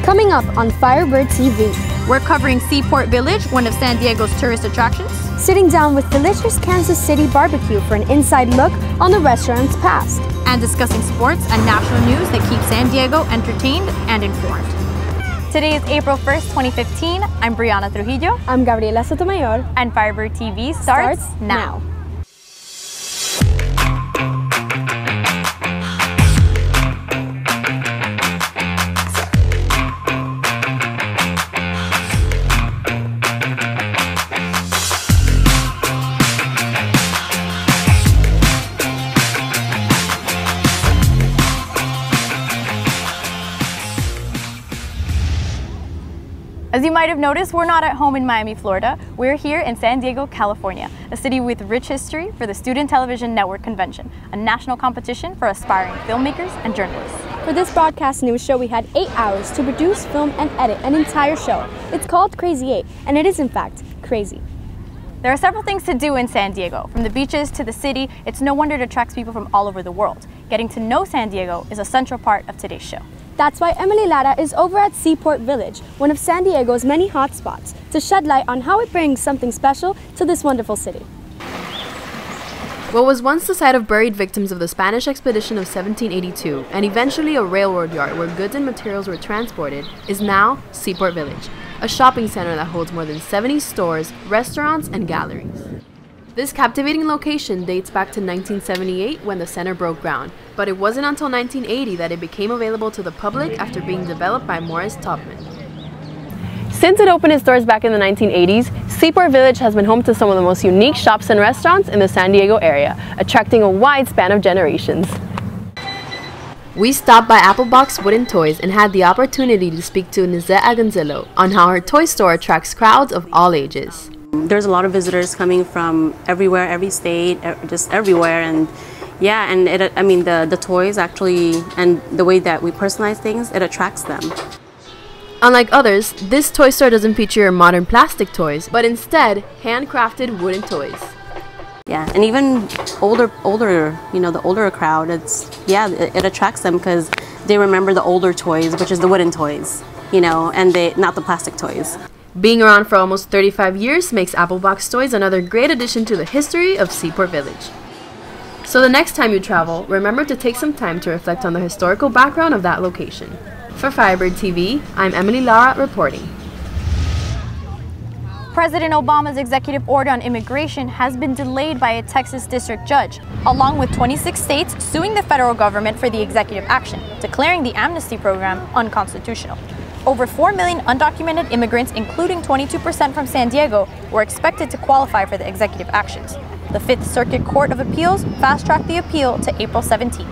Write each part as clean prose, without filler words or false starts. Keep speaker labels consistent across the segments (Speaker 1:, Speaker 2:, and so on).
Speaker 1: Coming up on Firebird TV.
Speaker 2: We're covering Seaport Village, one of San Diego's tourist attractions.
Speaker 1: Sitting down with delicious Kansas City barbecue for an inside look on the restaurant's past.
Speaker 2: And discussing sports and national news that keep San Diego entertained and informed. Today is April 1st, 2015. I'm Briana Trujillo.
Speaker 1: I'm Gabriela Sotomayor.
Speaker 2: And Firebird TV starts now. As you might have noticed, we're not at home in Miami, Florida. We're here in San Diego, California, a city with rich history for the Student Television Network Convention, a national competition for aspiring filmmakers and journalists.
Speaker 1: For this broadcast news show, we had 8 hours to produce, film, and edit an entire show. It's called Crazy 8, and it is in fact crazy.
Speaker 2: There are several things to do in San Diego. From the beaches to the city, it's no wonder it attracts people from all over the world. Getting to know San Diego is a central part of today's show.
Speaker 1: That's why Emily Lara is over at Seaport Village, one of San Diego's many hotspots, to shed light on how it brings something special to this wonderful city.
Speaker 3: What was once the site of buried victims of the Spanish expedition of 1782, and eventually a railroad yard where goods and materials were transported, is now Seaport Village, a shopping center that holds more than 70 stores, restaurants, and galleries. This captivating location dates back to 1978 when the center broke ground, but it wasn't until 1980 that it became available to the public after being developed by Morris Topman. Since it opened its doors back in the 1980s, Seaport Village has been home to some of the most unique shops and restaurants in the San Diego area, attracting a wide span of generations. We stopped by Applebox Wooden Toys and had the opportunity to speak to Nizette Agoncillo on how her toy store attracts crowds of all ages.
Speaker 4: There's a lot of visitors coming from everywhere, every state, just everywhere, and yeah, and the toys actually, and the way that we personalize things, it attracts them.
Speaker 3: Unlike others, this toy store doesn't feature modern plastic toys, but instead handcrafted wooden toys.
Speaker 4: Yeah, and even older, the older crowd, it attracts them because they remember the older toys, which is the wooden toys, and not the plastic toys.
Speaker 3: Being around for almost 35 years makes Applebox Toys another great addition to the history of Seaport Village. So the next time you travel, remember to take some time to reflect on the historical background of that location. For Firebird TV, I'm Emily Lara reporting.
Speaker 2: President Obama's executive order on immigration has been delayed by a Texas district judge, along with 26 states suing the federal government for the executive action, declaring the amnesty program unconstitutional. Over 4 million undocumented immigrants, including 22% from San Diego, were expected to qualify for the executive actions. The Fifth Circuit Court of Appeals fast-tracked the appeal to April 17th.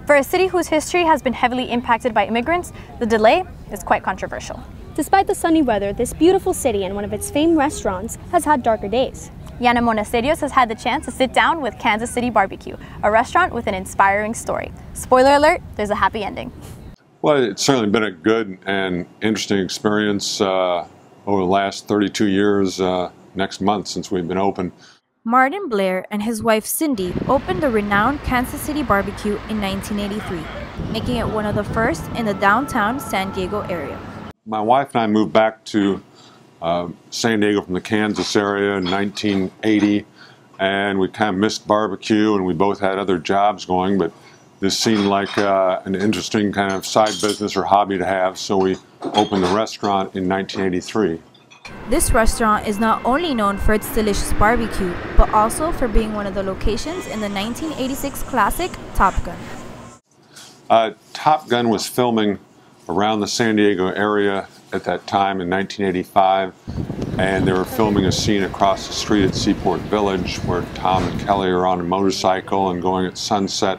Speaker 2: For a city whose history has been heavily impacted by immigrants, the delay is quite controversial.
Speaker 1: Despite the sunny weather, this beautiful city and one of its famed restaurants has had darker days.
Speaker 2: Yannah Monasterios has had the chance to sit down with Kansas City Barbecue, a restaurant with an inspiring story. Spoiler alert, there's a happy ending.
Speaker 5: Well, it's certainly been a good and interesting experience over the last 32 years, next month since we've been open.
Speaker 6: Martin Blair and his wife Cindy opened the renowned Kansas City Barbecue in 1983, making it one of the first in the downtown San Diego area.
Speaker 5: My wife and I moved back to San Diego from the Kansas area in 1980, and we kind of missed barbecue, and we both had other jobs going, but this seemed like an interesting kind of side business or hobby to have, so we opened the restaurant in 1983.
Speaker 6: This restaurant is not only known for its delicious barbecue, but also for being one of the locations in the 1986 classic Top Gun.
Speaker 5: Top Gun was filming around the San Diego area at that time in 1985, and they were filming a scene across the street at Seaport Village where Tom and Kelly are on a motorcycle and going at sunset.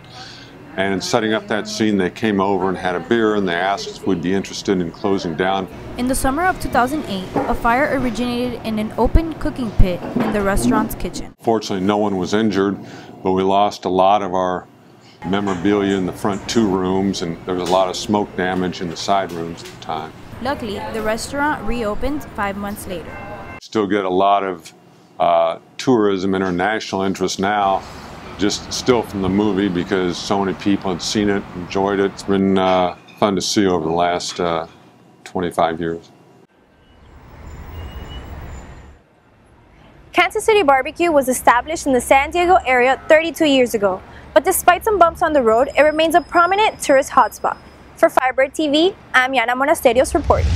Speaker 5: And in setting up that scene, they came over and had a beer, and they asked us if we'd be interested in closing down.
Speaker 6: In the summer of 2008, a fire originated in an open cooking pit in the restaurant's kitchen.
Speaker 5: Fortunately, no one was injured, but we lost a lot of our memorabilia in the front 2 rooms, and there was a lot of smoke damage in the side rooms at the time.
Speaker 6: Luckily, the restaurant reopened 5 months later.
Speaker 5: Still get a lot of tourism, international interest now, just still from the movie because so many people had seen it, enjoyed it. It's been fun to see over the last 25 years.
Speaker 2: Kansas City Barbecue was established in the San Diego area 32 years ago, but despite some bumps on the road, it remains a prominent tourist hotspot. For Firebird TV, I'm Yannah Monasterios reporting.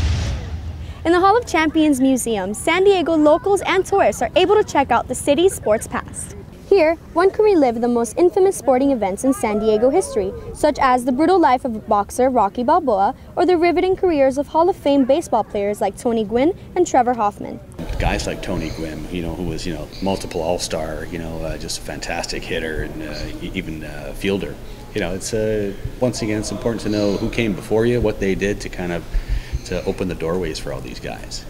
Speaker 1: In the Hall of Champions Museum, San Diego locals and tourists are able to check out the city's sports past. Here, one can relive the most infamous sporting events in San Diego history, such as the brutal life of boxer Rocky Balboa or the riveting careers of Hall of Fame baseball players like Tony Gwynn and Trevor Hoffman.
Speaker 7: Guys like Tony Gwynn, who was, multiple All-Star, just a fantastic hitter and even fielder. It's once again, it's important to know who came before you, what they did to open the doorways for all these guys.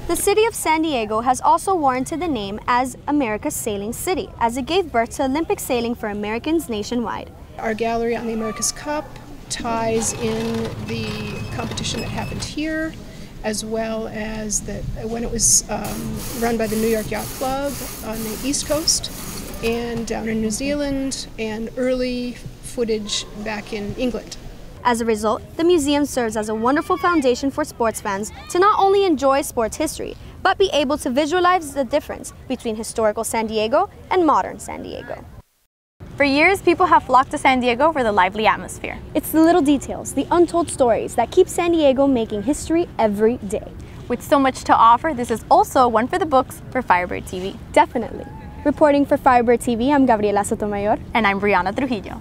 Speaker 1: The city of San Diego has also warranted the name as America's Sailing City, as it gave birth to Olympic sailing for Americans nationwide.
Speaker 8: Our gallery on the America's Cup ties in the competition that happened here, as well as when it was run by the New York Yacht Club on the East Coast and down in New Zealand, and early footage back in England.
Speaker 1: As a result, the museum serves as a wonderful foundation for sports fans to not only enjoy sports history, but be able to visualize the difference between historical San Diego and modern San Diego.
Speaker 2: For years, people have flocked to San Diego for the lively atmosphere.
Speaker 1: It's the little details, the untold stories that keep San Diego making history every day.
Speaker 2: With so much to offer, this is also one for the books for Firebird TV.
Speaker 1: Definitely. Reporting for Firebird TV, I'm Gabriela Sotomayor.
Speaker 2: And I'm Briana Trujillo.